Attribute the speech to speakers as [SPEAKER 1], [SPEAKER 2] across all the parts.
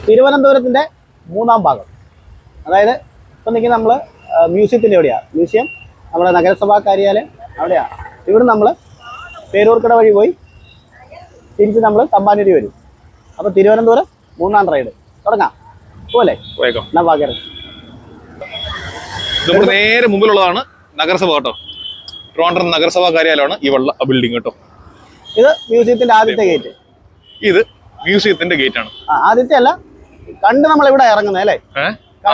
[SPEAKER 1] തിരുവനന്തപുരത്തിൻ്റെ മൂന്നാം ഭാഗം. അതായത് ഇപ്പം നിൽക്കുന്ന നമ്മൾ മ്യൂസിയത്തിൻ്റെ എവിടെയാണ്? മ്യൂസിയം നമ്മുടെ നഗരസഭാ കാര്യാലയം അവിടെയാണ്. ഇവിടെ നമ്മൾ പേരൂർക്കട വഴി പോയി തിരിച്ച് നമ്മൾ തമ്പാനൂരി വരും. അപ്പോൾ തിരുവനന്തപുരം മൂന്നാം റൈഡ് തുടങ്ങാം. പോലെ എന്നാ ഭാഗ്യം.
[SPEAKER 2] നമ്മുടെ നേരെ മുമ്പിലുള്ളതാണ് നഗരസഭ കേട്ടോ. ട്രിവാൻഡ്രം നഗരസഭാ കാര്യാലയമാണ് ഈ വെള്ള ബിൽഡിംഗ് കേട്ടോ.
[SPEAKER 1] ഇത് മ്യൂസിയത്തിന്റെ ആദ്യത്തെ ഗേറ്റ്.
[SPEAKER 2] ഇത് മ്യൂസിയത്തിന്റെ ഗേറ്റ് ആണ്.
[SPEAKER 1] ആദ്യത്തെ അല്ല, കണ്ട് നമ്മൾ ഇവിടെ ഇറങ്ങുന്നത് അല്ലേ?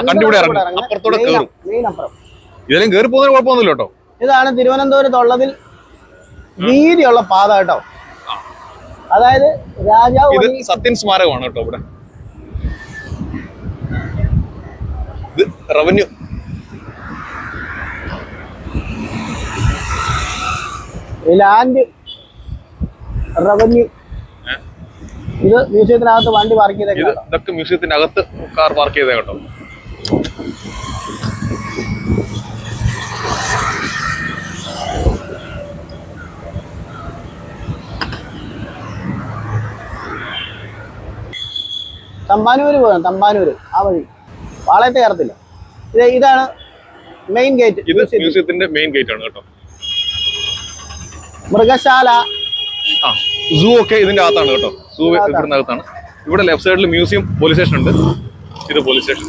[SPEAKER 2] കണ്ടിവിടെ ഇറങ്ങും, അപ്പുറത്തോടെ കയറും. ഇതിലും കയറി പോകുന്നതിന് കുഴപ്പമൊന്നുമില്ല കേട്ടോ.
[SPEAKER 1] ഇതാണ് തിരുവനന്തപുരത്തുള്ളതിൽ വീതിയുള്ള പാത കേട്ടോ. അതായത് രാജാവ്
[SPEAKER 2] ഇത് സത്യൻ സ്മാരകമാണ് കേട്ടോ. ഇവിടെ ഇത് റവന്യൂ
[SPEAKER 1] ലാൻഡ് റവന്യൂ. ഇത് മ്യൂസിയത്തിനകത്ത് വണ്ടി പാർക്ക് ചെയ്തേ.
[SPEAKER 2] ഇതൊക്കെ മ്യൂസിയത്തിനകത്ത് കാർ പാർക്ക് ചെയ്തേ കേട്ടോ.
[SPEAKER 1] തമ്പാനൂര് പോകാം. തമ്പാനൂര് ആ വഴി വാളയത്തെ കയറത്തില്ല. ഇതാണ് മെയിൻ ഗേറ്റ്.
[SPEAKER 2] ഇത് മ്യൂസിയത്തിന്റെ മെയിൻ ഗേറ്റ് ആണ് കേട്ടോ.
[SPEAKER 1] മൃഗശാല,
[SPEAKER 2] സൂ ഒക്കെ ഇതിന്റെ അകത്താണ് കേട്ടോ. സൂ ഇവിടുന്ന് അകത്താണ്. ഇവിടെ ലെഫ്റ്റ് സൈഡിൽ മ്യൂസിയം, പോലീസ് സ്റ്റേഷൻ ഉണ്ട്. ഇത് പോലീസ് സ്റ്റേഷൻ.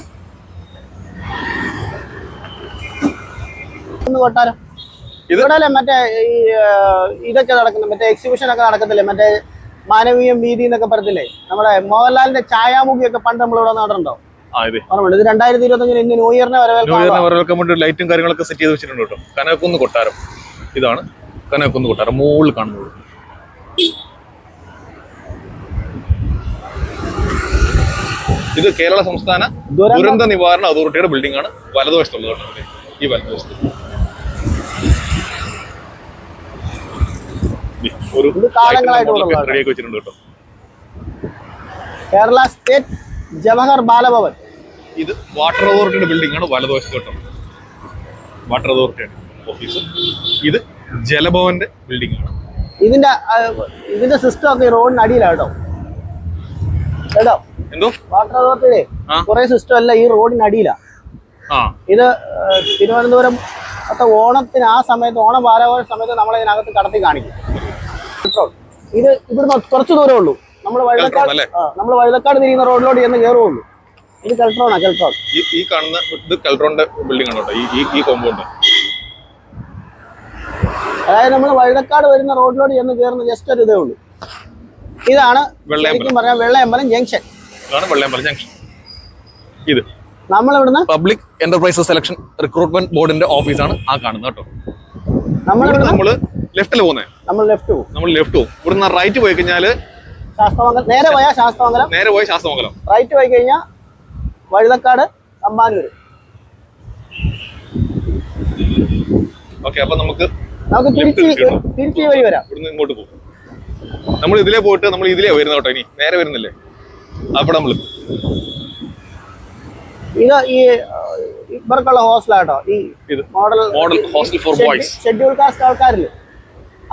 [SPEAKER 1] കൊട്ടാരം ഇവിടെ മറ്റേ ഇതൊക്കെ നടക്കുന്ന മറ്റേ എക്സിബിഷൻ ഒക്കെ നടക്കത്തില്ലേ? മറ്റേ മാനവീയം വീതി എന്നൊക്കെ പറയത്തില്ലേ? നമ്മുടെ മോഹൻലാലിന്റെ ഛായാമുഖിയൊക്കെ പണ്ട് നമ്മളിവിടെ നടണ്ടോ? ഇത് 2025 ഇന്ന് ന്യൂ ഇയറിനെ
[SPEAKER 2] വരവേൽക്കാൻ വേണ്ടി ലൈറ്റും കാര്യങ്ങളൊക്കെ സെറ്റ് ചെയ്ത് വെച്ചിട്ടുണ്ട് കേട്ടോ. കനകക്കുന്ന് കൊട്ടാരം. ഇതാണ് കനകക്കുന്ന് കൊട്ടാരം, മുകളിൽ കാണുന്നത്. ഇത് കേരള സംസ്ഥാന ദുരന്ത നിവാരണ അതോറിറ്റിയുടെ ബിൽഡിംഗ് ആണ്. വലതുവശത്തുള്ളത് കേട്ടോ. ഈ വലതുവശത്ത് വെച്ചിട്ടുണ്ട് കേട്ടോ.
[SPEAKER 1] കേരള സ്റ്റേറ്റ് ജവഹർ ബാലഭവൻ.
[SPEAKER 2] ഇത് വാട്ടർ അതോറിറ്റിയുടെ ബിൽഡിംഗ് ആണ്. വലതുവശത്ത് കേട്ടോ. വാട്ടർ അതോറിറ്റിയുടെ ഓഫീസ്. ഇത് ജലഭവന്റെ ബിൽഡിംഗ് ആണ്.
[SPEAKER 1] ഇതിന്റെ സിസ്റ്റം ഒക്കെ റോഡിന് അടിയിലാണ് കേട്ടോ. കേട്ടോ,
[SPEAKER 2] എന്തോ
[SPEAKER 1] വാട്ടർ അതോറിറ്റിയുടെ കുറെ സിസ്റ്റം അല്ല ഈ റോഡിന് അടിയിലാണ്. ഇത് തിരുവനന്തപുരം ഓണത്തിന് ആ സമയത്ത്, ഓണം വാരാഘോഷ സമയത്ത് നമ്മൾ ഇതിനകത്ത് കടത്തി കാണിക്കും. ഇത് ഇവിടുന്ന് കുറച്ച് ദൂരമേ ഉള്ളൂ. നമ്മൾ വഴുതക്കാട് തിരിയുന്ന റോഡിലോട്ട് ചെന്ന് കയറുള്ളൂ. ഇത് കെൽട്രോണാ. കെൽട്രോൺ
[SPEAKER 2] ഈ കാണുന്ന ഇത് കെൽട്രോണിന്റെ ബിൽഡിംഗ് ആണ് കേട്ടോ. ഈ കോമ്പൗണ്ട്.
[SPEAKER 1] അതായത് നമ്മൾ വഴുതക്കാട് വരുന്ന റോഡിലോട്ട് ചെന്ന് കയറുന്ന ജസ്റ്റ് ഒരു ഇതേ ഉള്ളൂ. ഇതാണ് ശരിക്കും പറഞ്ഞാൽ വെള്ളയമ്പലം ജംഗ്ഷൻ.
[SPEAKER 2] വെള്ളയമ്പലം ജംഗ്ഷൻ. ഇത്
[SPEAKER 1] നമ്മളിവിടുന്ന്
[SPEAKER 2] പബ്ലിക് എന്റർപ്രൈസസ് സെലക്ഷൻ റിക്രൂട്ട്മെന്റ് ബോർഡിന്റെ ഓഫീസാണ് ആ കാണുന്നത് കേട്ടോ. നമ്മള് ലെഫ്റ്റിൽ പോകുന്നത്. നമ്മൾ ലെഫ്റ്റ് പോകും. ഇവിടുന്ന് റൈറ്റ് പോയി കഴിഞ്ഞാല്
[SPEAKER 1] ശാസ്ത്രമംഗലം. നേരെ പോയ ശാസ്ത്രമംഗലം. റൈറ്റ് പോയി കഴിഞ്ഞാൽ വഴുതക്കാട്, തമ്പാനൂര്.
[SPEAKER 2] ഓക്കെ, അപ്പൊ നമുക്ക്
[SPEAKER 1] തിരിച്ച് വഴി വരാം.
[SPEAKER 2] ഇവിടുന്ന് ഇങ്ങോട്ട് പോകും. നമ്മൾ ഇതിലേ പോയിട്ട് നമ്മൾ ഇതിലേ വരുന്നത് കേട്ടോ. ഇനി നേരെ വരുന്നില്ലേ? അപ്പൊ നമ്മള്
[SPEAKER 1] ഇത് ഈ ഇവർക്കുള്ള ഹോസ്റ്റലാട്ടോ. ഈ model
[SPEAKER 2] hostel for boys.
[SPEAKER 1] Schedule caste ആൾക്കാരില്ലേ,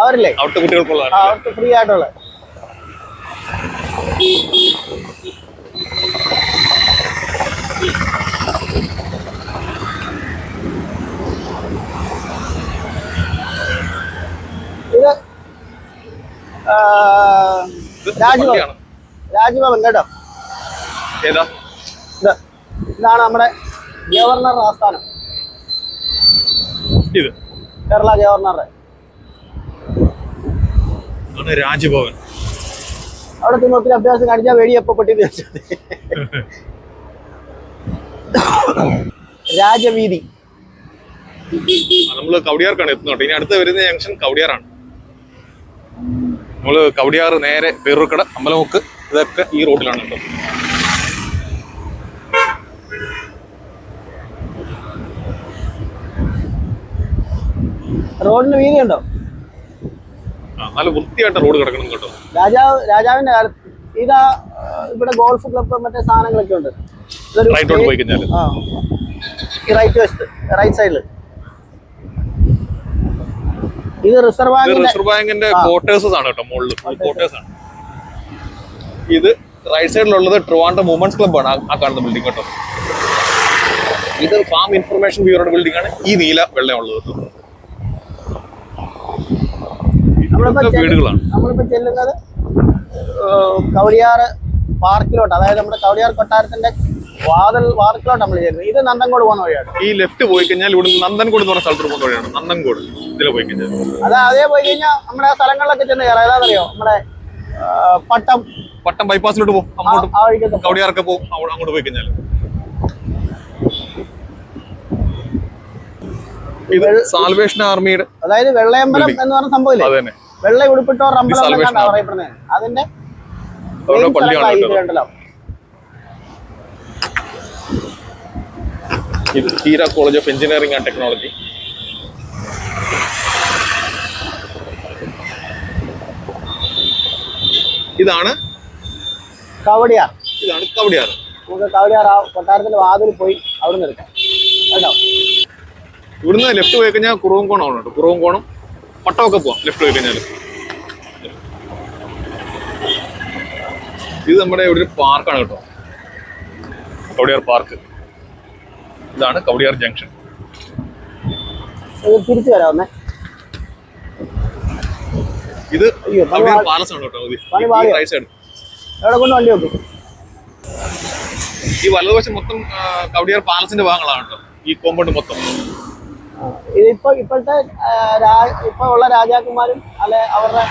[SPEAKER 1] അവരില്ലേ,
[SPEAKER 2] അവിടുത്തെ കുട്ടികൾക്കുള്ള
[SPEAKER 1] അവർക്ക് ഫ്രീ ആയിട്ടുള്ള. ഇത് രാജ്ഭവൻ കേട്ടോ. ഇതാണ് നമ്മുടെ ഗവർണറുടെ ആസ്ഥാനം.
[SPEAKER 2] ഇത്
[SPEAKER 1] കേരള ഗവർണറുടെ
[SPEAKER 2] രാജ്ഭവൻ.
[SPEAKER 1] അവിടെ തിന്നൊത്തിരി അഭ്യാസം കാണിച്ചാൽ വെടിയപ്പ പൊട്ടി രാജവീതി.
[SPEAKER 2] നമ്മള് കവടിയാർക്കാണ് എത്തുന്നത്. ഇനി അടുത്ത് വരുന്ന ജംഗ്ഷൻ കവടിയാറാണ്. നമ്മള് കവടിയാർ നേരെ പേരൂർക്കട, അമ്പലമുക്ക്, ഇതൊക്കെ ഈ റോഡിലാണ് കേട്ടോ.
[SPEAKER 1] റോഡിന് വീതി ഉണ്ടോ?
[SPEAKER 2] നല്ല വൃത്തിയായിട്ട് റോഡ് കിടക്കണം കേട്ടോ.
[SPEAKER 1] രാജാവിന്റെ കാലത്ത് ഇതാ ഇവിടെ ഗോൾഫ് ക്ലബ് മറ്റേ സാധനങ്ങളൊക്കെ ഉണ്ട്.
[SPEAKER 2] റൈറ്റോട്ട് പോയി കഴിഞ്ഞാൽ
[SPEAKER 1] ഈ റൈറ്റ് സൈഡില് ഇത് റിസർവ് ബാങ്കിന്റെ
[SPEAKER 2] ക്വാർട്ടേഴ്സ് ആണ് കേട്ടോ. മുകളിൽ ക്വാർട്ടേഴ്സ് ആണ്. ഇത് റൈറ്റ് സൈഡിലുള്ളത് ട്രിവാൻഡ്രം വുമൻസ് ക്ലബ് ആണ് ആ കാണുന്ന ബിൽഡിംഗ് കേട്ടോ. ഇത് ഫാം ഇൻഫർമേഷൻ ബ്യൂറോയുടെ ബിൽഡിംഗ് ആണ്. ഈ നീല വെള്ളമുള്ളത് കേട്ടോ. വീടുകളാണ്.
[SPEAKER 1] നമ്മളിപ്പോ ചെല്ലുന്നത് കവടിയാർ പാർക്കിലോട്ട്, അതായത് നമ്മുടെ കവടിയാർ കൊട്ടാരത്തിന്റെ വാർക്കിലോട്ട് നമ്മൾ ചെല്ലുന്നത്. ഇത് നന്ദൻകോട് പോകുന്ന വഴിയാണ്.
[SPEAKER 2] ഈ ലെഫ്റ്റ് പോയി കഴിഞ്ഞാൽ ഇവിടെ നന്ദൻകോട് എന്ന് പറഞ്ഞ സ്ഥലത്ത് പോകുന്ന വഴിയാണ് നന്ദൻകോട്. ഇതിൽ പോയി കഴിഞ്ഞാൽ
[SPEAKER 1] അതേ പോയി കഴിഞ്ഞാൽ നമ്മുടെ ആ സ്ഥലങ്ങളിലൊക്കെ ചെന്ന് കയറാം. ഏതാണെന്നറിയോ, നമ്മുടെ പട്ടം
[SPEAKER 2] ബൈപ്പാസിലോട്ട് പോകും, അങ്ങോട്ട് കവടിയാറൊക്കെ പോകും. അങ്ങോട്ട് പോയി കഴിഞ്ഞാൽ ഇത് സാൽവേഷൻ ആർമിയുടെ,
[SPEAKER 1] അതായത് വെള്ളയമ്പലം എന്ന് പറഞ്ഞ സംഭവമില്ലേ, വെള്ള ഉടുപ്പിട്ടോർ അമ്പലം അറിയപ്പെടുന്നത്, അതിന്റെ
[SPEAKER 2] പള്ളിയാണ്. ഇത് Heera college of engineering and technology. ഇതാണ്
[SPEAKER 1] കവടിയാർ.
[SPEAKER 2] നമുക്ക്
[SPEAKER 1] കവടിയാർ ആ കൊട്ടാരത്തിന്റെ വാതിൽ പോയി അവിടെ നിന്ന് എടുക്കാം കേട്ടോ.
[SPEAKER 2] ഇവിടുന്ന് ലെഫ്റ്റ് പോയി കഴിഞ്ഞാൽ കുറവൻകോണം കേട്ടോ. കുറവൻകോണം പട്ടമൊക്കെ പോവാം ലെഫ്റ്റ് പോയി കഴിഞ്ഞാൽ. ഇത് നമ്മുടെ ഇവിടെ ഒരു പാർക്കാണ് കേട്ടോ, കവടിയാർ പാർക്ക്. ഇതാണ് കവടിയാർ ജംഗ്ഷൻ.
[SPEAKER 1] തിരിച്ചു വരാവുന്നേ.
[SPEAKER 2] ഇത് കവടിയാർ പാലസ് ആണ് കേട്ടോ. റൈറ്റ് സൈഡ്
[SPEAKER 1] എവിടെ കൊണ്ട് വണ്ടി വെക്കും.
[SPEAKER 2] ഈ വലതുവശം മൊത്തം കവടിയാർ പാലസിന്റെ ഭാഗങ്ങളാണ് കേട്ടോ. ഈ കോമ്പൗണ്ട് മൊത്തം
[SPEAKER 1] ഇപ്പോഴത്തെ ഇപ്പൊ ഉള്ള രാജാക്കന്മാരും അല്ലെ അവരുടെ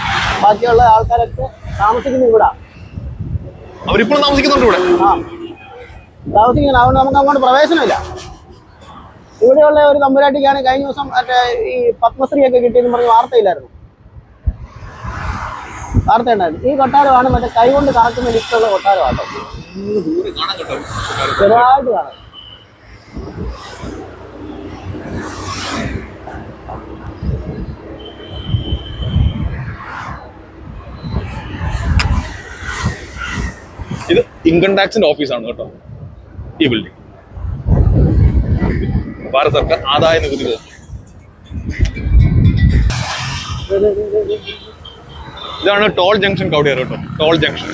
[SPEAKER 1] ബാക്കിയുള്ള ആൾക്കാരൊക്കെ താമസിക്കുന്ന ഇവിടെ.
[SPEAKER 2] അവരിപ്പോഴും താമസിക്കുന്നുണ്ട് ഇവിടെ.
[SPEAKER 1] താമസിക്കുന്നത്. അതുകൊണ്ട് നമുക്ക് അങ്ങോട്ട് പ്രവേശനമില്ല. ഇവിടെയുള്ള ഒരു തമ്പുരാട്ടിക്കാണ് കഴിഞ്ഞ ദിവസം മറ്റേ ഈ പത്മശ്രീ ഒക്കെ കിട്ടിയെന്ന് പറഞ്ഞ് വാർത്തയില്ലായിരുന്നു. വാർത്തയുണ്ടായിരുന്നു. ഈ കൊട്ടാരമാണ് മറ്റേ കൈകൊണ്ട് കറക്കുന്ന ലിസ്റ്റുള്ള കൊട്ടാരമാണ്. ചെറുതായിട്ട് കാണാം.
[SPEAKER 2] ഇത് ഇൻകം ടാക്സിന്റെ ഓഫീസാണ് കേട്ടോ ഈ ബിൽഡിംഗ്. ഭാരത സർക്കാർ ആദായ നികുതി വകുപ്പ്. ഇതാണ് ടോൾ ജംഗ്ഷൻ കവടിയാർ കേട്ടോ. Toll junction.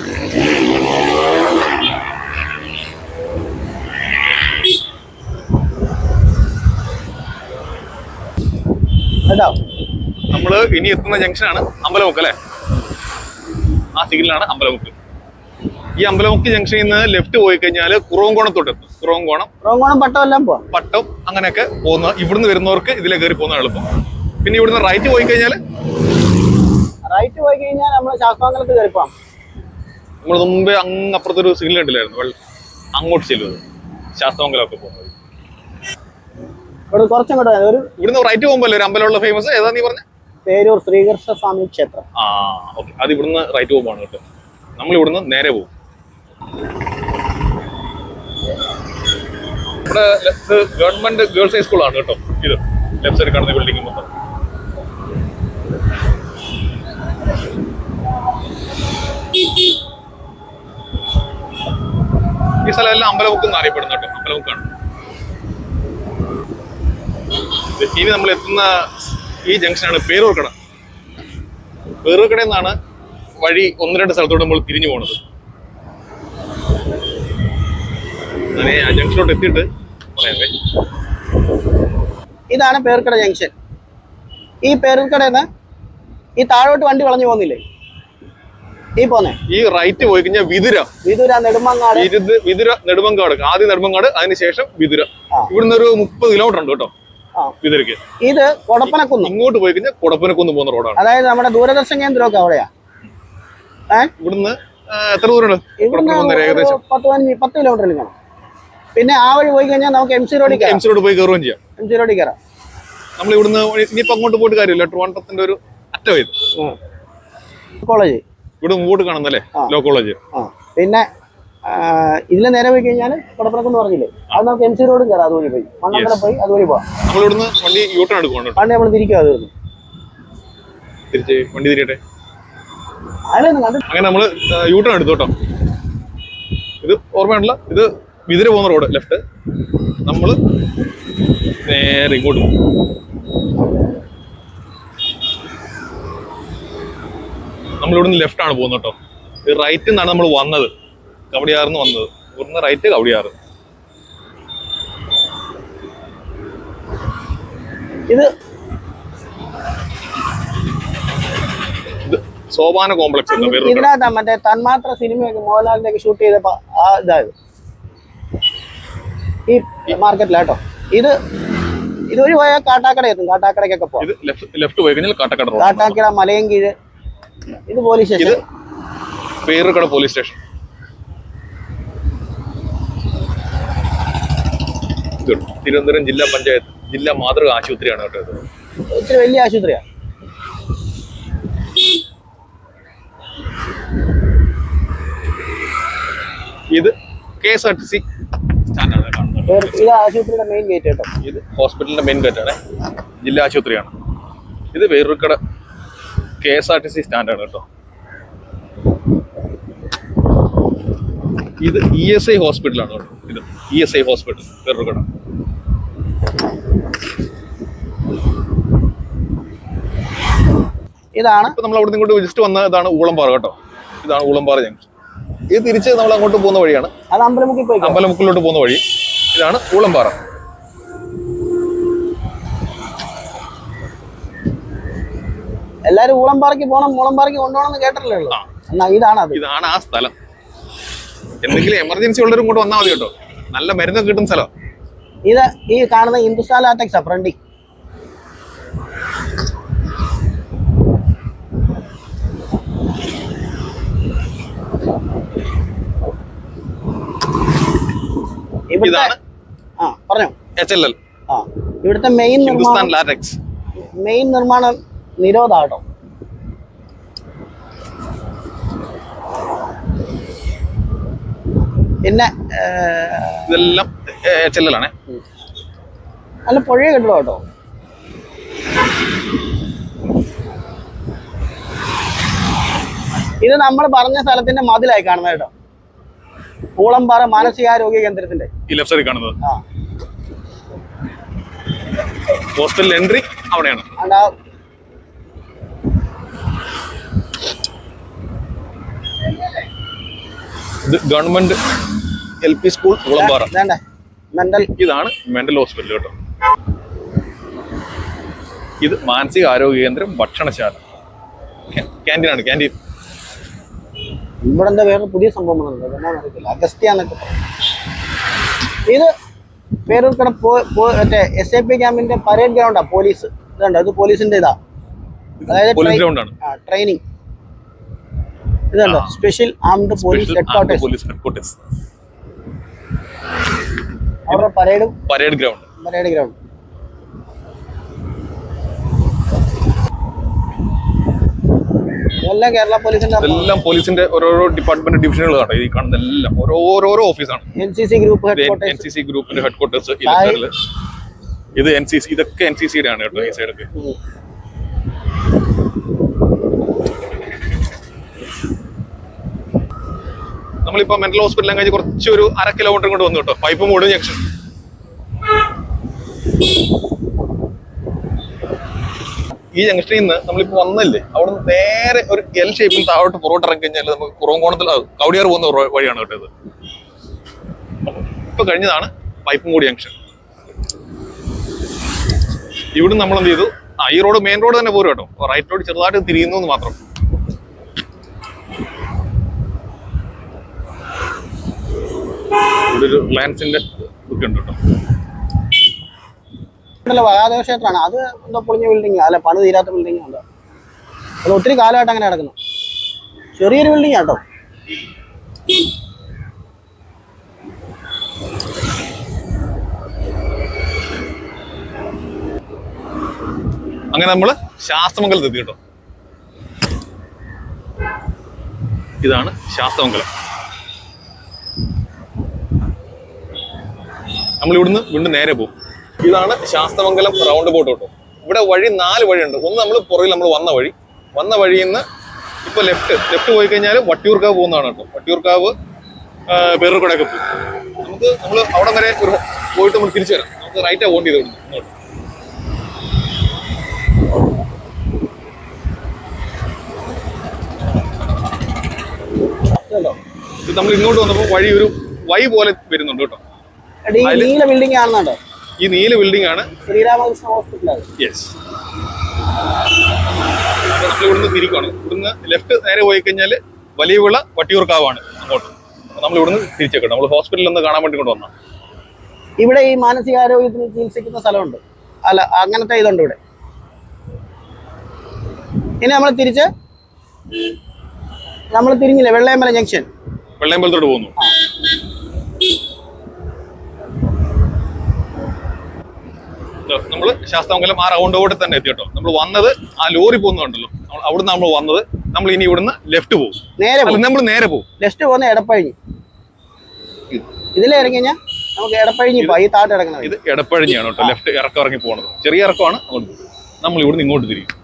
[SPEAKER 2] നമ്മള് ഇനി എത്തുന്ന ജംഗ്ഷനാണ് അമ്പലമുക്ക് അല്ലെ. ആ സിഗ്നലാണ് അമ്പലമുക്ക്. ഈ അമ്പലമുക്ക് ജംഗ്ഷനിൽ നിന്ന് ലെഫ്റ്റ് പോയി കഴിഞ്ഞാൽ കുറവൻകോണത്തോട്ട് എത്തും. കുറവൻകോണം പട്ടം അങ്ങനെയൊക്കെ പോകുന്ന ഇവിടുന്ന് വരുന്നവർക്ക് ഇതിലെ കയറി പോകുന്ന എളുപ്പം. പിന്നെ ഇവിടുന്ന് റൈറ്റ് പോയി കഴിഞ്ഞാൽ
[SPEAKER 1] നമ്മൾ ശാസ്താംകലത്ത് കയറി പോകാം.
[SPEAKER 2] നമ്മൾ മുമ്പേ അപ്പുറത്തൊരു സിഗ്നൽ ഉണ്ടില്ലായിരുന്നു, അങ്ങോട്ട് ചെല്ലുന്നത് ശാസ്താമംഗലമൊക്കെ പോകുന്നത്. ഇവിടുന്ന് റൈറ്റ് പോകുമ്പോൾ ഒരു അമ്പലമുള്ള ഫേമസ് ഏതാ നീ പറഞ്ഞ?
[SPEAKER 1] പേരൂർ ശ്രീകൃഷ്ണ സ്വാമി ക്ഷേത്രം.
[SPEAKER 2] ഓക്കെ. അത് ഇവിടുന്ന് റൈറ്റ് പോകുമ്പോൾ കേട്ടോ. നമ്മൾ ഇവിടുന്ന് നേരെ പോകും. ഇവിടെ ഗവൺമെന്റ് ഗേൾസ് ഹൈസ്കൂളാണ് കേട്ടോ. ഇത് ലെഫ്റ്റ് സൈഡ് കാണുന്ന ബിൽഡിംഗ് മൊത്തം. ഈ സ്ഥലം എല്ലാം അമ്പലമുക്ക് എന്ന് അറിയപ്പെടുന്നു കേട്ടോ. അമ്പലമുക്കാണ്. ഇനി നമ്മൾ എത്തുന്ന ഈ ജംഗ്ഷനാണ് പേരൂർക്കട. പേരൂർക്കടയിൽ നിന്നാണ് വഴി 1-2 സ്ഥലത്തോട് നമ്മൾ തിരിഞ്ഞു പോണത്. ആ ജംഗ്ഷനിലോട്ട് എത്തിയിട്ട് പറയാമേ.
[SPEAKER 1] ഇതാണ് പേരൂർക്കട ജംഗ്ഷൻ. ഈ പേരൂർക്കടയിൽ നിന്ന് ഈ താഴോട്ട് വണ്ടി വളഞ്ഞു പോകുന്നില്ലേ, ഈ
[SPEAKER 2] റൈറ്റ് പോയി കഴിഞ്ഞാൽ വിതുര
[SPEAKER 1] നെടുമങ്ങാട്.
[SPEAKER 2] നെടുമങ്ങാട് ആദ്യം നെടുമങ്ങാട്, അതിനുശേഷം വിതുര. ഇവിടുന്ന് ഒരു 30 കിലോമീറ്റർ ഉണ്ട് കേട്ടോ വിതുരക്ക്.
[SPEAKER 1] ഇത് കൊടപ്പനക്കുന്ന്.
[SPEAKER 2] ഇങ്ങോട്ട് പോയി കഴിഞ്ഞാൽ കൊടപ്പനക്കുന്ന് പോകുന്ന റോഡാണ്.
[SPEAKER 1] അതായത് നമ്മുടെ ദൂരദർശൻ കേന്ദ്രമൊക്കെ അവിടെയാ.
[SPEAKER 2] ഇവിടുന്ന് എത്ര ദൂരമുണ്ട്? ഏകദേശം
[SPEAKER 1] 10 കിലോമീറ്ററിൽ കാണാം. പിന്നെ ആ വഴി പോയി കഴിഞ്ഞാൽ നമുക്ക് എം സി റോഡിൽ
[SPEAKER 2] പോയി കയറുകയും ചെയ്യാം.
[SPEAKER 1] എം സി റോഡിൽ കയറാം.
[SPEAKER 2] നമ്മൾ ഇവിടുന്ന് ഇനിയിപ്പോ അങ്ങോട്ട് പോയിട്ട് കാര്യമില്ല. ട്രിവാൻഡ്രത്തിന്റെ ഒരു അറ്റം ഇത്
[SPEAKER 1] കോളേജ്
[SPEAKER 2] ഇവിടെ മുമ്പോട്ട് കാണുന്നല്ലേ, ലോ കോളേജ്.
[SPEAKER 1] പിന്നെ ഇതിലെ നേരെ പോയി കഴിഞ്ഞാൽ കൊടപ്പനക്കുന്ന് പറഞ്ഞില്ലേ, അത് നമുക്ക് എം സി റോഡും കയറാം. അതുവഴി പോയി മണ്ണമ്പലം പോയി അതുവഴി പോവാം.
[SPEAKER 2] നമ്മൾ ഇവിടുന്ന് വണ്ടി യൂട്ടേൺ എടുക്കണം.
[SPEAKER 1] വണ്ടി നമ്മൾ തിരിക്കുക. അത്
[SPEAKER 2] തിരിച്ച് വണ്ടി തിരിയട്ടെ. അങ്ങനെ നമ്മള് യൂട്ടേൺ എടുത്തു കേട്ടോ. ഇത് ഓർമ്മയുണ്ടല്ലോ, ഇത് വിതുര പോകുന്ന റോഡ് ലെഫ്റ്റ്. നമ്മള് നേരെ ഇങ്ങോട്ട് പോകും. നമ്മളിവിടുന്ന് ലെഫ്റ്റ് ആണ് പോകുന്നത് കേട്ടോ. ഇത് റൈറ്റിൽ നിന്നാണ് നമ്മൾ വന്നത്. കവടിയാറിന്ന് വന്നത്. ഇവിടുന്ന് റൈറ്റ് കവടിയാറ്.
[SPEAKER 1] ഇത്
[SPEAKER 2] സോപാന കോംപ്ലക്സ്.
[SPEAKER 1] ഇതിനകത്താ മറ്റേ തന്മാത്ര സിനിമയൊക്കെ മോഹൻലാലിന്റെ ഒക്കെ ഷൂട്ട് ചെയ്തപ്പോ ഇതായത് ഈ മാർക്കറ്റിലാട്ടോ. ഇതൊരു പോയ കാട്ടാക്കട എത്തും. കാട്ടാക്കടക്കൊക്കെ പോകും.
[SPEAKER 2] ലെഫ്റ്റ് പോയി കഴിഞ്ഞാൽ കാട്ടാക്കട.
[SPEAKER 1] കാട്ടാക്കട മലയൻകീഴ്. ഇത് police station.
[SPEAKER 2] Peroorkada police station. Thiruvananthapuram ജില്ലാ പഞ്ചായത്ത് ജില്ലാ മാതൃക ആശുപത്രിയാണ് കേട്ടോ ഇത്.
[SPEAKER 1] ഇത്തിരി വലിയ ആശുപത്രിയാണ്.
[SPEAKER 2] ഇത് KSRTC സ്റ്റാൻഡാണ് കാണുന്നത്.
[SPEAKER 1] ഇത് ആശുപത്രിയുടെ മെയിൻ ഗേറ്റ് കേട്ടോ.
[SPEAKER 2] ഇത് ഹോസ്പിറ്റലിന്റെ മെയിൻ ഗേറ്റ് ആണ്. ജില്ലാ ആശുപത്രിയാണ്. ഇത് വേറൊരുക്കട KSRTC സ്റ്റാൻഡാണ് കേട്ടോ. ഇത് ESI ഹോസ്പിറ്റലാണ് കേട്ടോ. ഇത് ESI ഹോസ്പിറ്റൽ വേറൊരുക്കട.
[SPEAKER 1] ഇതാണ്
[SPEAKER 2] ഇപ്പൊ നമ്മൾ അവിടെ ഇങ്ങോട്ട് ജസ്റ്റ് വന്ന ഇതാണ് ഊളംപാറ കേട്ടോ. ഇതാണ് ഊളംപാറ ജംഗ്ഷൻ. ഇത് തിരിച്ച് നമ്മൾ അങ്ങോട്ട് പോകുന്ന വഴിയാണ്.
[SPEAKER 1] അത്
[SPEAKER 2] അമ്പലമുക്കിലോട്ട് പോകുന്ന വഴി. ഇതാണ് ഊളംപാറ.
[SPEAKER 1] എല്ലാരും ഊളംപാറയ്ക്ക് പോകണം, മൂളംപാറയ്ക്ക് കൊണ്ടുപോകണം കേട്ടല്ലോ. എന്നാ
[SPEAKER 2] ഇതാണ് ആ സ്ഥലം. എന്തെങ്കിലും എമർജൻസി ഉള്ളവരും ഇങ്ങോട്ട് വന്നാൽ മതി കേട്ടോ. നല്ല മരുന്നൊക്കെ കിട്ടുന്ന സ്ഥലം.
[SPEAKER 1] ഇത് ഈ കാണുന്ന ഹിന്ദുസ്ഥാൻ ലാറ്റക്സാ ഫ്രണ്ടി.
[SPEAKER 2] ഇതാണ്
[SPEAKER 1] പറഞ്ഞോ
[SPEAKER 2] HLL.
[SPEAKER 1] ഇവിടുത്തെ
[SPEAKER 2] ഹിന്ദുസ്ഥാൻ ലാറ്റക്സ്
[SPEAKER 1] മെയിൻ നിർമ്മാണം നിരോധാട്ടോ. പിന്നെ
[SPEAKER 2] ഇതെല്ലാം HLL ആണ്.
[SPEAKER 1] നല്ല പുഴ കിട്ടുള്ളൂ കേട്ടോ. ഇത് നമ്മൾ പറഞ്ഞ സ്ഥലത്തിന്റെ മതിലായി കാണുന്നത് കേട്ടോ. ഊളംപാറ മാനസികാരോഗ്യ കേന്ദ്രത്തിന്റെ
[SPEAKER 2] ഈ ലെഫ്റ്റ് സൈഡിൽ കാണുന്നത് ഹോസ്റ്റൽ എൻട്രി അവിടെയാണ്. ഇത് ഗവൺമെന്റ് LP സ്കൂൾ ഊളംപാറ. ഇതാണ് മെന്റൽ ഹോസ്പിറ്റൽ കേട്ടോ. ഇത് മാനസിക ആരോഗ്യ കേന്ദ്രം, ഭക്ഷണശാല, ക്യാൻറ്റീനാണ്. ക്യാൻറ്റീൻ
[SPEAKER 1] ഇവിടെ എന്താ വേറെ പുതിയ സംഭവം അറിയത്തില്ല. അഗസ്ത്യാന്നൊക്കെ. ഇത് പേരൂർക്കട മറ്റേ SAP ക്യാമ്പിന്റെ പരേഡ് ഗ്രൗണ്ടാ. പോലീസ് ഇതുണ്ട്. ഇത് പോലീസിന്റെ ഇതാ. അതായത് ട്രെയിനിങ്. ഇതുണ്ടോ സ്പെഷ്യൽ ആംഡ് പോലീസ് ഹെഡ്ക്വാർട്ടേഴ്സ്. അവരുടെ പരേഡ് ഗ്രൗണ്ട്. ഇതെല്ലാം കേരള പോലീസിന്റെ
[SPEAKER 2] എല്ലാം പോലീസിന്റെ ഓരോരോ ഡിപ്പാർട്ട്മെന്റ് ഡിവിഷനുകൾ ആണ് ഈ കാണുന്ന. എല്ലാം ഓരോരോ ഓഫീസാണ്.
[SPEAKER 1] NCC
[SPEAKER 2] ഗ്രൂപ്പിന്റെ ഹെഡ്ക്വാർട്ടേഴ്സ്. ഇത് NCC. ഇതൊക്കെ NCCയുടെ ആണ് കേട്ടോ. ഈ സൈഡൊക്കെ നമ്മളിപ്പോ മെന്റൽ ഹോസ്പിറ്റലിൽ കഴിഞ്ഞ് കുറച്ച് ഒരു 1/2 കിലോമീറ്റർ കൊണ്ട് വന്നു കേട്ടോ. പൈപ്പുംമൂട് ജംഗ്ഷൻ. ഈ ജംഗ്ഷനിൽ നിന്ന് നമ്മളിപ്പോ വന്നല്ലേ, അവിടെ നിന്ന് നേരെ ഒരു L ഷേപ്പിൽ താഴോട്ട് പുറകോട്ട് ഇറങ്ങി കഴിഞ്ഞാൽ നമുക്ക് കുറവൻകോണത്തിൽ കവടിയാർ പോകുന്ന വഴിയാണ് കേട്ടോ ഇത്. ഇപ്പൊ കഴിഞ്ഞതാണ് പൈപ്പുംമൂട് ജംഗ്ഷൻ. ഇവിടെ നമ്മൾ എന്ത് ചെയ്തു, ഈ റോഡ് മെയിൻ റോഡ് തന്നെ പോരും കേട്ടോ. റൈറ്റ് റോഡ് ചെറുതായിട്ട് തിരിയുന്നു എന്ന് മാത്രം. ഇവിടെ ഒരു റിലയൻസിന്റെ ഒക്കെ ഉണ്ട് കേട്ടോ.
[SPEAKER 1] മഹാദേവ ക്ഷേത്രമാണ്. അത് എന്തോ പൊളിഞ്ഞ ബിൽഡിംഗ് അല്ല, പണി തീരാത്ത ബിൽഡിംഗ് ഉണ്ട്. അത് ഒത്തിരി കാലമായിട്ട് അങ്ങനെ കിടക്കുന്നു. ചെറിയൊരു ബിൽഡിംഗ് ആട്ടോ.
[SPEAKER 2] അങ്ങനെ നമ്മള് ശാസ്തമംഗലത്ത് എത്തി കേട്ടോ. ഇതാണ് ശാസ്തമംഗലം. നമ്മൾ ഇവിടുന്ന് വീണ്ടും നേരെ പോകും. ഇതാണ് ശാസ്തമംഗലം റൗണ്ട് ബോട്ട് കേട്ടോ. ഇവിടെ വഴി 4 വഴിയുണ്ട്. ഒന്ന് നമ്മൾ പുറകിൽ നമ്മൾ വന്ന വഴിയിൽ നിന്ന് ഇപ്പൊ ലെഫ്റ്റ് പോയി കഴിഞ്ഞാൽ വട്ടിയൂർക്കാവ് പോകുന്നതാണ് കേട്ടോ. വട്ടിയൂർക്കാവ് പേരൂർക്കടയൊക്കെ പോകും. നമ്മൾ അവിടെ വരെ പോയിട്ട് നമ്മൾ തിരിച്ചു വരാം. നമുക്ക് റൈറ്റാ വോട്ട് ചെയ്ത് ഇങ്ങോട്ട്. ഇത് നമ്മൾ ഇങ്ങോട്ട് വന്നപ്പോൾ വഴി ഒരു വൈ പോലെ വരുന്നുണ്ട് കേട്ടോ.
[SPEAKER 1] ഈ നീല ബിൽഡിംഗ് കാണുന്നുണ്ടോ?
[SPEAKER 2] ഈ നീല ബിൽഡിംഗ് ആണ്
[SPEAKER 1] ശ്രീരാമകൃഷ്ണ ഹോസ്പിറ്റൽ.
[SPEAKER 2] യെസ്. അപ്പൊ നമ്മൾ ഇവിടുന്ന് തിരിക്കുകയാണ്. ഇവിടുന്ന് ലെഫ്റ്റ് നേരെ പോയി കഴിഞ്ഞാൽ വലിയ വിള വട്ടിയൂർക്കാവാണ് അങ്ങോട്ട്. നമ്മൾ ഇവിടുന്ന് തിരിച്ചേക്കണം. നമ്മൾ ഹോസ്പിറ്റലിൽ ഒന്ന് കാണാൻ വേണ്ടി കൊണ്ട് വന്നതാണ്.
[SPEAKER 1] ഇവിടെ ഈ മാനസികാരോഗ്യത്തിന് ചികിത്സിക്കുന്ന സ്ഥലമുണ്ട്. അല്ല, അങ്ങനത്തെ ഇതുണ്ട് ഇവിടെ. ഇനി നമ്മൾ തിരിഞ്ഞില്ലേ വെള്ളയമ്പലം ജംഗ്ഷൻ.
[SPEAKER 2] വെള്ളയമ്പലത്തോട്ട് പോകുന്നു. നമ്മൾ ശാസ്താമംഗലം ആ റൗണ്ട് ഓടെ തന്നെ എത്തി കേട്ടോ. നമ്മൾ വന്നത് ആ ലോറി പോകുന്നുണ്ടല്ലോ, അവിടുന്ന് നമ്മൾ വന്നത്. നമ്മൾ ഇനി ഇവിടുന്ന് ലെഫ്റ്റ് പോകും. നമ്മൾ നേരെ പോകും.
[SPEAKER 1] ലെഫ്റ്റ് പോകുന്ന എടപ്പഴിഞ്ഞി. ഇതിലെ ഇറങ്ങി കഴിഞ്ഞാൽ നമുക്ക് എടപ്പഴിഞ്ഞി ഈ താഴെ ഇറങ്ങണം.
[SPEAKER 2] ഇത് എടപ്പഴിഞ്ഞാണ് കേട്ടോ. ലെഫ്റ്റ് ഇറങ്ങി പോകണത്. ചെറിയ ഇറക്കമാണ്. നമ്മൾ ഇവിടുന്ന് ഇങ്ങോട്ട് തിരിക്കും.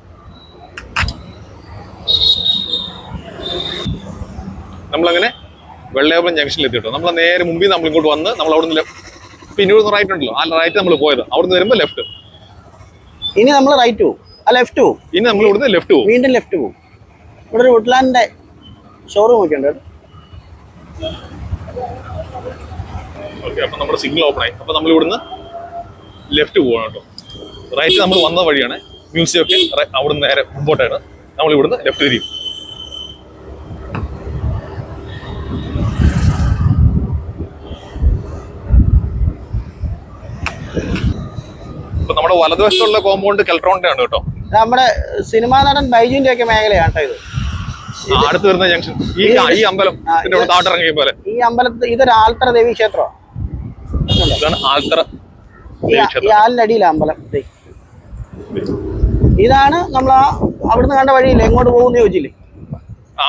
[SPEAKER 2] നമ്മളങ്ങനെ വെള്ളയമ്പലം ജംഗ്ഷനിൽ എത്തി കേട്ടോ. നമ്മൾ നേരെ മുമ്പിൽ നമ്മൾ ഇങ്ങോട്ട് വന്ന് നമ്മൾ അവിടുന്ന് പിന്നെ ഇവിടുന്ന് റൈറ്റ് ഉണ്ടല്ലോ, ആ റൈറ്റ് നമ്മൾ പോയത്. അവിടുന്ന് വരുമ്പോൾ ലെഫ്റ്റ്.
[SPEAKER 1] ഇനി നമ്മൾ റൈറ്റ് പോകും. ലെഫ്റ്റ് പോകും.
[SPEAKER 2] ഇനി നമ്മൾ ഇവിടുന്ന് ലെഫ്റ്റ് പോകും.
[SPEAKER 1] വീണ്ടും ലെഫ്റ്റ് പോകും. ഇവിടെ ഒരു വുഡ്ലാൻഡിന്റെ ഷോറൂം ഒക്കെ ഉണ്ട്.
[SPEAKER 2] ഓക്കെ, അപ്പൊ നമ്മുടെ സിഗ്നൽ ഓപ്പൺ ആയി. അപ്പൊ നമ്മൾ ഇവിടുന്ന് ലെഫ്റ്റ് പോകണം കേട്ടോ. റൈറ്റ് നമ്മൾ വന്ന വഴിയാണ്. മ്യൂസിയം ഒക്കെ അവിടുന്ന് നേരെ മുമ്പോട്ടാണ്. നമ്മൾ ഇവിടുന്ന് ലെഫ്റ്റ് തിരിയും. ഇപ്പൊ നമ്മുടെ വലതുവശത്തുള്ള കോമ്പൗണ്ട് കെൽട്രോണിന്റെ ആണ് കേട്ടോ.
[SPEAKER 1] നമ്മുടെ സിനിമാ നടൻ ബൈജുവിന്റെ ഒക്കെ മേഖലയാണ് കേട്ടോ ഇത്.
[SPEAKER 2] അടുത്ത് വരുന്ന ജംഗ്ഷൻ ഈ അമ്പലം താട്ടിറങ്ങിയ പോലെ.
[SPEAKER 1] ഈ അമ്പലത്തിൽ ഇതൊരു ആൽത്തറ ദേവീ ക്ഷേത്രം.
[SPEAKER 2] ഇതാണ് ആൽത്തറ.
[SPEAKER 1] ഈ ആലിന്റെ അടിയിലെ അമ്പലം. ഇതാണ് നമ്മൾ അവിടുന്ന് കണ്ട വഴിയില്ല, എങ്ങോട്ട് പോകുന്ന ചോദിച്ചില്ലേ?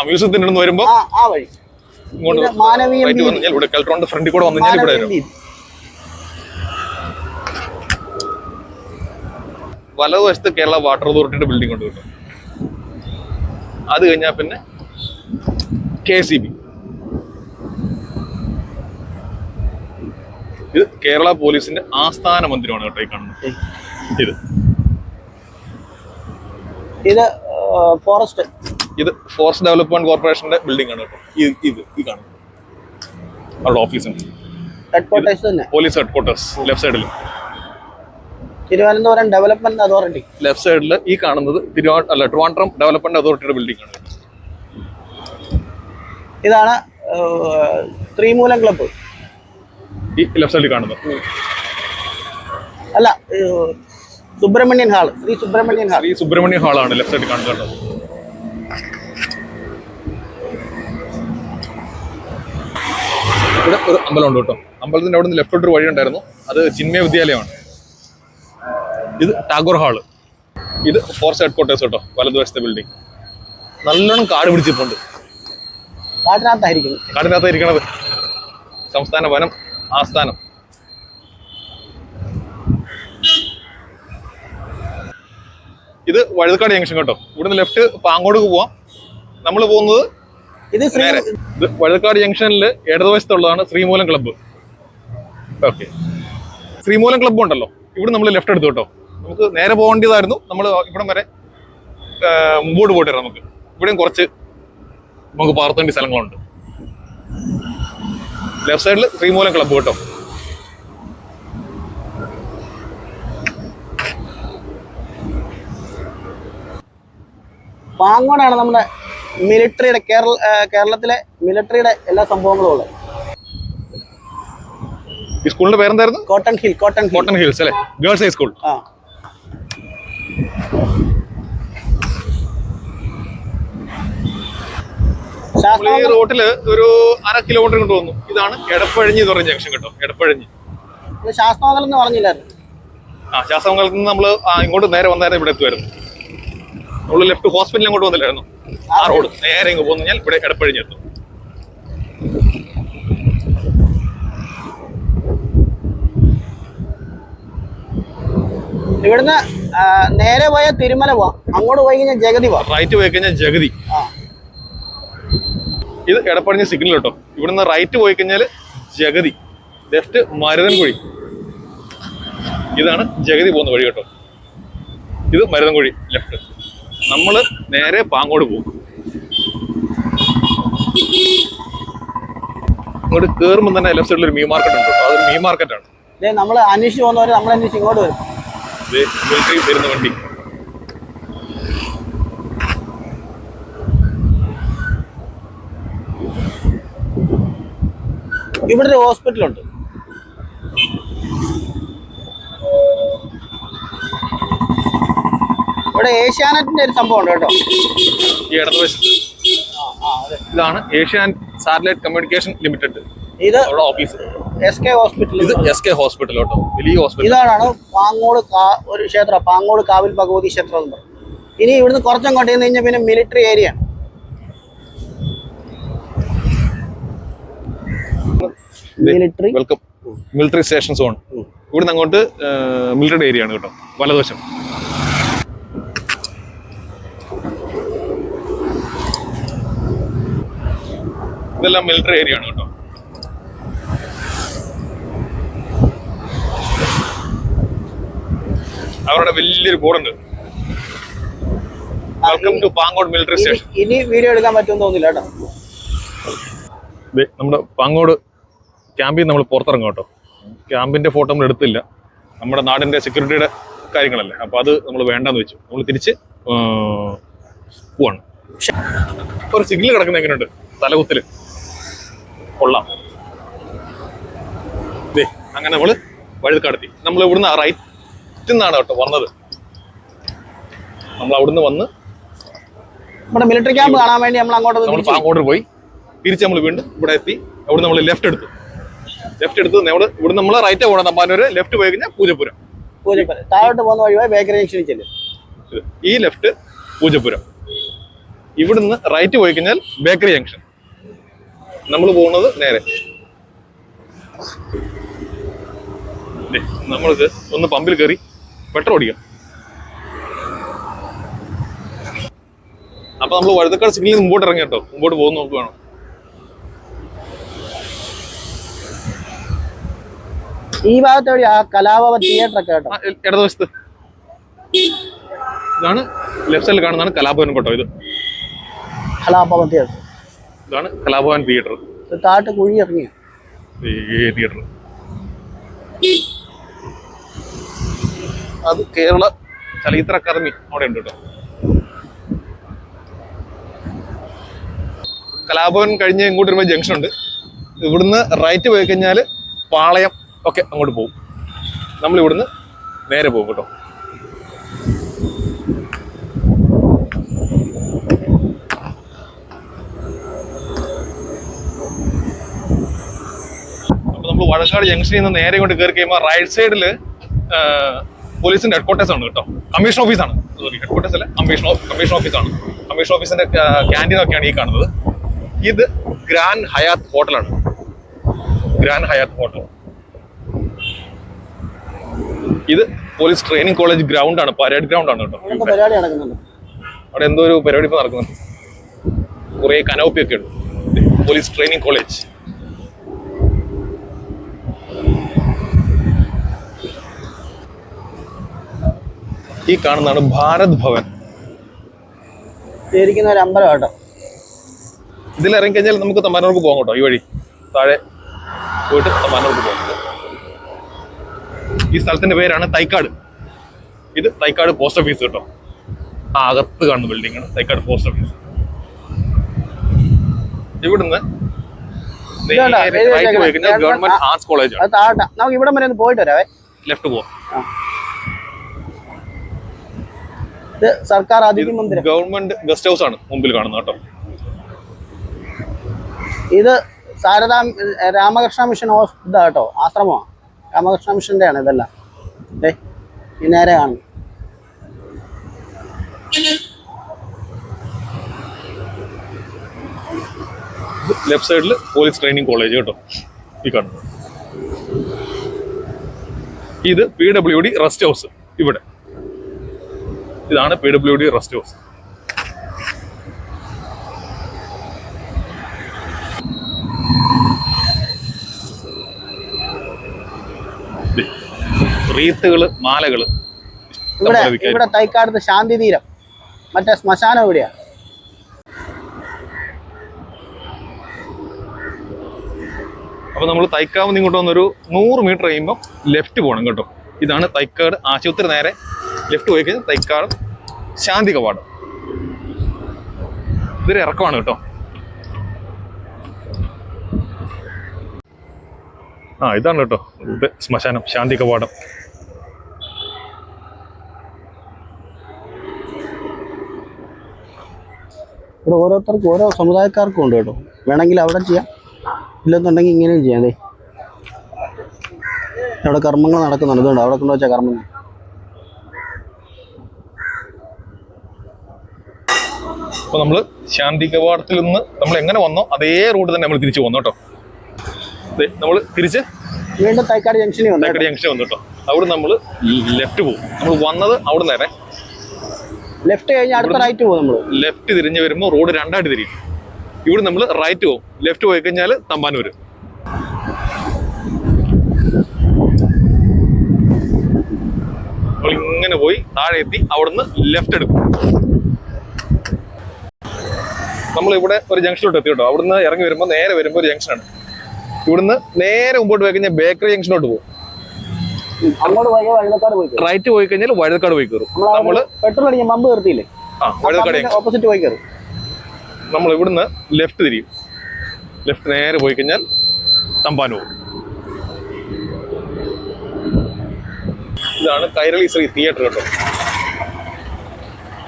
[SPEAKER 2] മ്യൂസിയത്തിന്റെ അടുത്ത് വരുമ്പോ
[SPEAKER 1] ആ വഴി മാനവീയം.
[SPEAKER 2] കെൽട്രോണിന്റെ ഫ്രണ്ടിൽ കൂടെ വന്നു കഴിഞ്ഞാൽ ഇവിടെ വരും. വലതുവശത്ത് കേരള വാട്ടർ അതോറിറ്റിയുടെ ബിൽഡിംഗ് ഉണ്ട് കേട്ടോ. അത് കഴിഞ്ഞാൽ പിന്നെ KCB. ഇത് കേരള പോലീസിന്റെ ആസ്ഥാന മന്ദിരമാണ് കേട്ടോ ഈ കാണുന്നത്. ഇത് ഫോറസ്റ്റ് ഡെവലപ്മെന്റ് കോർപ്പറേഷന്റെ ബിൽഡിംഗ് ആണ് കേട്ടോ. ഈ കാണുന്നത് അവരുടെ ഓഫീസുണ്ട്. പോലീസ് ഹെഡ്ക്വാർട്ടേഴ്സ് ലെഫ്റ്റ് സൈഡിൽ.
[SPEAKER 1] തിരുവനന്തപുരം ഡെവലപ്മെന്റ് അതോറിറ്റി
[SPEAKER 2] ലെഫ്റ്റ് സൈഡിൽ. ഈ കാണുന്നത് ട്രിവാൻഡ്രം ഡെവലപ്മെന്റ് അതോറിറ്റിയുടെ ബിൽഡിംഗ് ആണ്.
[SPEAKER 1] ഇതാണ് ശ്രീമൂലം ക്ലബ്ബ്.
[SPEAKER 2] ഈ ലെഫ്റ്റ് സൈഡിൽ കാണുന്നത്
[SPEAKER 1] അല്ല, സുബ്രഹ്മണ്യൻ ഹാൾ. ശ്രീ സുബ്രഹ്മണ്യൻ
[SPEAKER 2] ഹാളാണ് ലെഫ്റ്റ് സൈഡിൽ കാണുന്നത്. ഇവിടെ ഒരു അമ്പലമുണ്ട് കേട്ടോ. അമ്പലത്തിന്റെ അവിടെ നിന്ന് ലെഫ്റ്റോട്ട് ഒരു വഴി ഉണ്ടായിരുന്നു. അത് ചിന്മയ വിദ്യാലയമാണ്. ഇത് ടാഗോർ ഹാള്. ഇത് ഫോറസ്റ്റ് ഹെഡ്ക്വാർട്ടേഴ്സ് കേട്ടോ. വലതുവശത്തെ ബിൽഡിംഗ് നല്ലോണം കാട് പിടിച്ചിട്ടുണ്ട്. കാടിനകത്തായിരിക്കണത് സംസ്ഥാന വനം ആസ്ഥാനം. ഇത് വഴുതക്കാട് ജംഗ്ഷൻ കേട്ടോ. ഇവിടുന്ന് ലെഫ്റ്റ് പാങ്ങോട് പോവാം. നമ്മൾ പോകുന്നത് നേരെ. ഇത് വഴുതക്കാട് ജംഗ്ഷനിൽ ഇടതുവശത്തുള്ളതാണ് Sreemoolam club. Okay, Sreemoolam club ഉണ്ടല്ലോ. ഇവിടെ നമ്മൾ ലെഫ്റ്റ് എടുത്തു കേട്ടോ. നമുക്ക് നേരെ പോകേണ്ടതായിരുന്നു. നമ്മൾ ഇവിടം വരെ മുമ്പോട്ട് പോയിട്ട് വരാം. നമുക്ക് ഇവിടെയും കുറച്ച് നമുക്ക് പാർത്തേണ്ട സ്ഥലങ്ങളുണ്ട്. ലെഫ്റ്റ് സൈഡിൽ ശ്രീമൂലം ക്ലബ്ബ് കേട്ടോ.
[SPEAKER 1] പാങ്ങോടാണ് നമ്മുടെ മിലിറ്ററിയുടെ കേരളത്തിലെ മിലിറ്ററിയുടെ എല്ലാ സംഭവങ്ങളും ഉള്ളത്.
[SPEAKER 2] ഈ സ്കൂളിന്റെ പേരെന്തായിരുന്നു?
[SPEAKER 1] കോട്ടൺ
[SPEAKER 2] ഹിൽസ് അല്ലേ? Girls high school. ഈ റോട്ടില് ഒരു 1/2 കിലോമീറ്റർ കൊണ്ട് വന്നു. ഇതാണ് എടപ്പഴിഞ്ഞി എന്ന് പറഞ്ഞ ജംഗ്ഷൻ കേട്ടോ. എടപ്പഴിഞ്ഞി
[SPEAKER 1] ശാസ്താമംഗലം എന്ന് പറഞ്ഞില്ലായിരുന്നു?
[SPEAKER 2] ശാസ്താമംഗലത്ത് നിന്ന് നമ്മള് ഇങ്ങോട്ട് നേരെ വന്നായിരുന്നു ഇവിടെ എത്തുമായിരുന്നു. നമ്മള് ലെഫ്റ്റ് ഹോസ്പിറ്റലിൽ അങ്ങോട്ട് വന്നില്ലായിരുന്നു. ആ റോഡ് നേരെ ഇങ്ങ് പോന്നു കഴിഞ്ഞാൽ ഇവിടെ എടപ്പഴിഞ്ഞി എത്തും.
[SPEAKER 1] ഇവിടുന്ന് നേരെ പോയ തിരുമല പോവാം. അങ്ങോട്ട് പോയി കഴിഞ്ഞാൽ ജഗതി പോവാം.
[SPEAKER 2] റൈറ്റ് പോയി കഴിഞ്ഞാൽ ജഗതി. ഇത് എടപ്പഴിഞ്ഞി സിഗ്നൽ കേട്ടോ. ഇവിടുന്ന് റൈറ്റ് പോയി കഴിഞ്ഞാൽ ജഗതി, ലെഫ്റ്റ് മരുതൻകുഴി. ഇതാണ് ജഗതി പോകുന്ന വഴി കേട്ടോ. ഇത് മരുതൻകുഴി ലെഫ്റ്റ്. നമ്മള് നേരെ പാങ്ങോട് പോകും. ഇങ്ങോട്ട് കയറുമ്പോൾ തന്നെ ലെഫ്റ്റ് സൈഡിൽ ഒരു മീൻ മാർക്കറ്റ് ഉണ്ട്. അതൊരു മീൻ മാർക്കറ്റാണ്.
[SPEAKER 1] നമ്മൾ അന്വേഷിച്ച് പോകുന്നവർ നമ്മൾ അന്വേഷിച്ച് ഇങ്ങോട്ട് വരും.
[SPEAKER 2] മിലിറ്ററി വരുന്ന വണ്ടി.
[SPEAKER 1] ഇവിടെ ഒരു ഹോസ്പിറ്റലുണ്ട്. ഇവിടെ ഏഷ്യാനെറ്റിന്റെ ഒരു സംഭവം ഉണ്ട് കേട്ടോ.
[SPEAKER 2] ഈ ഇടതുവശത്ത് ഇതാണ് ഏഷ്യാൻ സാറ്റലൈറ്റ് കമ്മ്യൂണിക്കേഷൻ ലിമിറ്റഡ്.
[SPEAKER 1] ഇത്
[SPEAKER 2] ഓഫീസ്
[SPEAKER 1] SK ഹോസ്പിറ്റൽ.
[SPEAKER 2] ഇത് SK ഹോസ്പിറ്റൽ കേട്ടോ, വലിയ ഹോസ്പിറ്റൽ.
[SPEAKER 1] ഇതാണ് പാങ്ങോട് ഒരു ക്ഷേത്രം, പാങ്ങോട് കാവിൽ ഭഗവതി ക്ഷേത്രം എന്ന് പറയും. ഇനി ഇവിടുന്ന് കുറച്ചങ്ങോട്ട് ചെന്ന് കഴിഞ്ഞാൽ പിന്നെ മിലിറ്ററി ഏരിയ ആണ്.
[SPEAKER 2] Welcome military station zone. ഇവിടുന്ന് അങ്ങോട്ട് മിലിറ്ററി ഏരിയ ആണ് കേട്ടോ, വലതുവശം. ഇതെല്ലാം മിലിറ്ററി ഏരിയ ആണ് കേട്ടോ. അവരുടെ വലിയൊരു ബോർഡുണ്ട്, welcome to Pangode military station.
[SPEAKER 1] ഇനി വീഡിയോ എടുക്കാൻ പറ്റുമെന്ന് തോന്നില്ല കേട്ടോ.
[SPEAKER 2] നമ്മുടെ പാങ്ങോട് ക്യാമ്പിൽ നമ്മൾ പുറത്തിറങ്ങും കേട്ടോ. ക്യാമ്പിന്റെ ഫോട്ടോ നമ്മൾ എടുത്തില്ല, നമ്മുടെ നാടിന്റെ സെക്യൂരിറ്റിയുടെ കാര്യങ്ങളല്ലേ, അപ്പൊ അത് നമ്മൾ വേണ്ടെന്ന് വെച്ചു. നമ്മൾ തിരിച്ച് പോവാണ്. ഒരു സിഗ്നൽ കിടക്കുന്ന എങ്ങനെയുണ്ട്, തലകുത്തില് കൊള്ളാം. അങ്ങനെ നമ്മള് വഴുതക്കാടെത്തി. നമ്മൾ ഇവിടുന്ന് റൈറ്റ് നിന്നാണ് കേട്ടോ വന്നത്. നമ്മൾ അവിടുന്ന് വന്ന്
[SPEAKER 1] നമ്മുടെ മിലിറ്ററി ക്യാമ്പ് കാണാൻ വേണ്ടി നമ്മൾ
[SPEAKER 2] അങ്ങോട്ട് പോയി തിരിച്ച് നമ്മൾ വീണ്ടും ഇവിടെ എത്തി. അവിടെ നമ്മൾ ലെഫ്റ്റ് എടുത്തു. ഇവിടെ നമ്മൾ റൈറ്റ് പോകണം. തമ്പാനൂര് ലെഫ്റ്റ് പോയി കഴിഞ്ഞാൽ പൂജപ്പുരം.
[SPEAKER 1] താഴോട്ട് പോകുന്ന വഴി ബേക്കറി ജംഗ്ഷനിൽ ചെല്ലും.
[SPEAKER 2] ഈ ലെഫ്റ്റ് പൂജപ്പുരം. ഇവിടുന്ന് റൈറ്റ് പോയി കഴിഞ്ഞാൽ ബേക്കറി ജംഗ്ഷൻ. നമ്മൾ പോകുന്നത് നേരെ. നമ്മൾക്ക് ഒന്ന് പമ്പിൽ കയറി പെട്രോൾ അടിക്കാം. അപ്പൊ നമ്മൾ വഴുതക്കാട് സിഗ്നലിൽ മുമ്പോട്ട് ഇറങ്ങി കേട്ടോ. മുമ്പോട്ട് പോകുന്ന നോക്കുകയാണ്.
[SPEAKER 1] ഈ ഭാഗത്ത് എവിടെയാ കലാഭവൻ തിയേറ്റർ ഒക്കെ കേട്ടോ.
[SPEAKER 2] ഇടതുവശത്ത് ഇതാണ് ലെഫ്റ്റ് സൈഡിൽ കാണുന്നതാണ് കലാഭവൻ കേട്ടോ. ഇത്
[SPEAKER 1] കലാഭവൻ തിയേറ്റർ.
[SPEAKER 2] ഇതാണ് കലാഭവൻ തിയേറ്റർ.
[SPEAKER 1] താഴത്ത് കുഴി ഇറങ്ങിയ
[SPEAKER 2] തിയേറ്റർ. അത് കേരള ചലച്ചിത്ര അക്കാദമി അവിടെ ഉണ്ട് കേട്ടോ. കലാഭവൻ കഴിഞ്ഞ് ഇങ്ങോട്ട് വരുമ്പോൾ ജംഗ്ഷൻ ഉണ്ട്. ഇവിടുന്ന് റൈറ്റ് പോയി കഴിഞ്ഞാൽ പാളയം ഒക്കെ അങ്ങോട്ട് പോകും. നമ്മൾ ഇവിടുന്ന് നേരെ പോകും കേട്ടോ. അപ്പൊ നമ്മൾ വഴക്കാട് ജംഗ്ഷനിൽ നിന്ന് നേരെ കൊണ്ട് കയറി കഴിയുമ്പോൾ റൈറ്റ് സൈഡില് പോലീസിന്റെ ഹെഡ്ക്വാർട്ടേഴ്സ് ആണ് കേട്ടോ. കമ്മീഷൻ ഓഫീസാണ്. സോറി, ഹെഡ്ക്വാർട്ടേഴ്സ് അല്ല, കമ്മീഷൻ ഓഫീസാണ്. കമ്മീഷൻ ഓഫീസിന്റെ ക്യാൻറ്റീനൊക്കെയാണ് ഈ കാണുന്നത്. ഇത് ഗ്രാൻഡ് ഹയാത്ത് ഹോട്ടലാണ്. Grand Hyatt hotel. ഇത് പോലീസ് ട്രെയിനിങ് കോളേജ് ഗ്രൗണ്ട് ആണ്, പരേഡ് ഗ്രൗണ്ട് ആണ് കേട്ടോ. അവിടെ എന്തോ ഒരു പരിപാടി ഇപ്പൊ നടക്കുന്നുണ്ട്. കുറെ കനോപ്പി ഒക്കെ ഉണ്ട്. Police training college. ഈ കാണുന്നതാണ് ഭാരത് ഭവൻ.
[SPEAKER 1] ഒരു അമ്പലം കേട്ടോ.
[SPEAKER 2] ഇതിൽ ഇറങ്ങി കഴിഞ്ഞാൽ നമുക്ക് തമ്പാനൂർക്ക് പോകാം കേട്ടോ. ഈ വഴി താഴെ പോയിട്ട് തമ്പാനൂർക്ക് പോകാം. ഈ സ്ഥലത്തിന്റെ പേരാണ് തൈക്കാട്. ഇത് തൈക്കാട് പോസ്റ്റ് ഓഫീസ് കേട്ടോ. ആ അകത്ത് കാണുന്ന ബിൽഡിംഗ് ആണ് തൈക്കാട് പോസ്റ്റ് ഓഫീസ്. ഇവിടുന്ന് ഗവൺമെന്റ് ആർട്സ് കോളേജ് ആണ്.
[SPEAKER 1] നമുക്ക് ഇവിടെ വരെ ഒന്ന് പോയിട്ട് വരാവേ.
[SPEAKER 2] ലെഫ്റ്റ് പോവാം.
[SPEAKER 1] ഇത് സർക്കാർ അതിഥി മന്ദിരം,
[SPEAKER 2] ഗവൺമെന്റ് ഗസ്റ്റ് ഹൗസ് ആണ് മുമ്പിൽ കാണുന്നത് കേട്ടോ.
[SPEAKER 1] ഇത് രാമകൃഷ്ണ മിഷൻ ഇതാ കേട്ടോ, ആശ്രമമാണ്. രാമകൃഷ്ണ മിഷന്റെ ആണ് ഇതെല്ലാം. ഈ നേരെ കാണും.
[SPEAKER 2] ലെഫ്റ്റ് സൈഡിൽ പോലീസ് ട്രെയിനിങ് കോളേജ് കേട്ടോ. ഈ കാണുന്നത് ഇത് PWD റെസ്റ്റ് ഹൗസ്. ഇവിടെ ഇതാണ് PWD റെസ്റ്റ് ഹൗസ്. റീത്തുകള്, മാലകള്.
[SPEAKER 1] ഇവിടെ തൈക്കാടത്ത് ശാന്തി തീരം, മറ്റേ ശ്മശാനം എവിടെയാ?
[SPEAKER 2] അപ്പോൾ നമ്മൾ തൈക്കാവ് നിന്ന് ഇങ്ങോട്ട് വന്നൊരു 100 മീറ്റർ കഴിയുമ്പോൾ ലെഫ്റ്റ് പോകണം കേട്ടോ. ഇതാണ് തൈക്കാട് ആശുപത്രി. നേരെ ലെഫ്റ്റ് പോയി കഴിഞ്ഞാൽ തൈക്കാട് ശാന്തി കവാടം. ഇതൊരു ഇറക്കമാണ് കേട്ടോ. ഇതാണ് കേട്ടോ ഇത് ശ്മശാനം, ശാന്തി കവാടം.
[SPEAKER 1] ഇവിടെ ഓരോരുത്തർക്കും ഓരോ സമുദായക്കാർക്കും ഉണ്ട് കേട്ടോ. വേണമെങ്കിൽ അവിടെ ചെയ്യാം, ഇല്ലെന്നുണ്ടെങ്കിൽ ഇങ്ങനെയും ചെയ്യാം. അതെ, അവിടെ കർമ്മങ്ങൾ നടക്കുന്നുണ്ട്. ഇതുകൊണ്ട് അവിടെ കൊണ്ടുവച്ചാൽ കർമ്മങ്ങൾ.
[SPEAKER 2] അപ്പോൾ നമ്മൾ ശാന്തി കവാടത്തിൽ നിന്ന് നമ്മൾ എങ്ങനെ വന്നോ അതേ റൂട്ട് തന്നെ നമ്മൾ തിരിച്ചു വന്നു കേട്ടോ. നമ്മൾ തിരിച്ച്
[SPEAKER 1] വീണ്ടും തൈക്കാട് ജംഗ്ഷനിൽ വന്നു.
[SPEAKER 2] തൈക്കാട് ജംഗ്ഷൻ വന്നു കേട്ടോ. അവിടെ നമ്മൾ ലെഫ്റ്റ് പോകും. നമ്മൾ വന്നത് അവിടെ നേരെ
[SPEAKER 1] ലെഫ്റ്റ് കഴിഞ്ഞ് അടുത്ത റൈറ്റ് പോകും. നമ്മൾ
[SPEAKER 2] ലെഫ്റ്റ് തിരിഞ്ഞ് വരുമ്പോൾ റോഡ് രണ്ടായിട്ട് തിരിയും. ഇവിടെ നമ്മൾ റൈറ്റ് പോകും. ലെഫ്റ്റ് പോയി കഴിഞ്ഞാൽ തമ്പാനൂര്. നമ്മൾ ഇങ്ങനെ പോയി താഴെ എത്തി അവിടുന്ന് ലെഫ്റ്റ് എടുക്കും. നമ്മളിവിടെ ഒരു ജംഗ്ഷനിലോട്ട് എത്തി കേട്ടോ. അവിടുന്ന് ഇറങ്ങി വരുമ്പോൾ നേരെ വരുമ്പോൾ ഒരു ജംഗ്ഷനാണ്. ഇവിടുന്ന് നേരെ മുമ്പോട്ട് പോയി കഴിഞ്ഞാൽ ബേക്കറി ജംഗ്ഷനോട്ട് പോകും.
[SPEAKER 1] അങ്ങോട്ട് പോയി വഴുതക്കാട് പോയി
[SPEAKER 2] റൈറ്റ് പോയി കഴിഞ്ഞാൽ വഴുതക്കാട് പോയി കയറും. നമ്മള്
[SPEAKER 1] പെട്രോൾ അടിക്കാൻ പമ്പ് നിർത്തിയില്ലേ,
[SPEAKER 2] വഴുതക്കാട്
[SPEAKER 1] ഓപ്പോസിറ്റ് പോയി കയറും.
[SPEAKER 2] നമ്മൾ ഇവിടുന്ന് ലെഫ്റ്റ് തിരിയും. ലെഫ്റ്റ് നേരെ പോയി കഴിഞ്ഞാൽ തമ്പാനൂർ. ഇതാണ് കൈരളി ശ്രീ തിയേറ്റർ കേട്ടോ.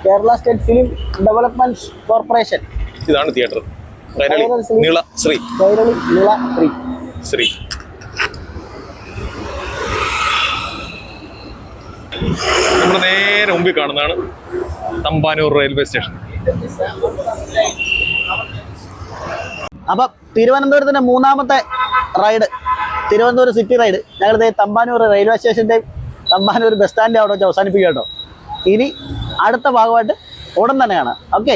[SPEAKER 1] Kerala state film development corporation.
[SPEAKER 2] ഇതാണ് തിയേറ്റർ. കൈരളി നീള ശ്രീ.
[SPEAKER 1] കൈരളി നീള
[SPEAKER 2] ശ്രീ. നമ്മുടെ നേരെ മുമ്പിൽ കാണുന്നതാണ് തമ്പാനൂർ റെയിൽവേ സ്റ്റേഷൻ.
[SPEAKER 1] അപ്പൊ തിരുവനന്തപുരത്തിന്റെ മൂന്നാമത്തെ റൈഡ്, തിരുവനന്തപുരം സിറ്റി റൈഡ്, ഞങ്ങളിത് തമ്പാനൂർ റെയിൽവേ സ്റ്റേഷന്റെ തമ്പാനൂർ ബസ് സ്റ്റാൻഡിന്റെ അവിടെ വെച്ച് അവസാനിപ്പിക്കുക കേട്ടോ. ഇനി അടുത്ത ഭാഗമായിട്ട് ഉടൻ തന്നെയാണ്. ഓക്കെ.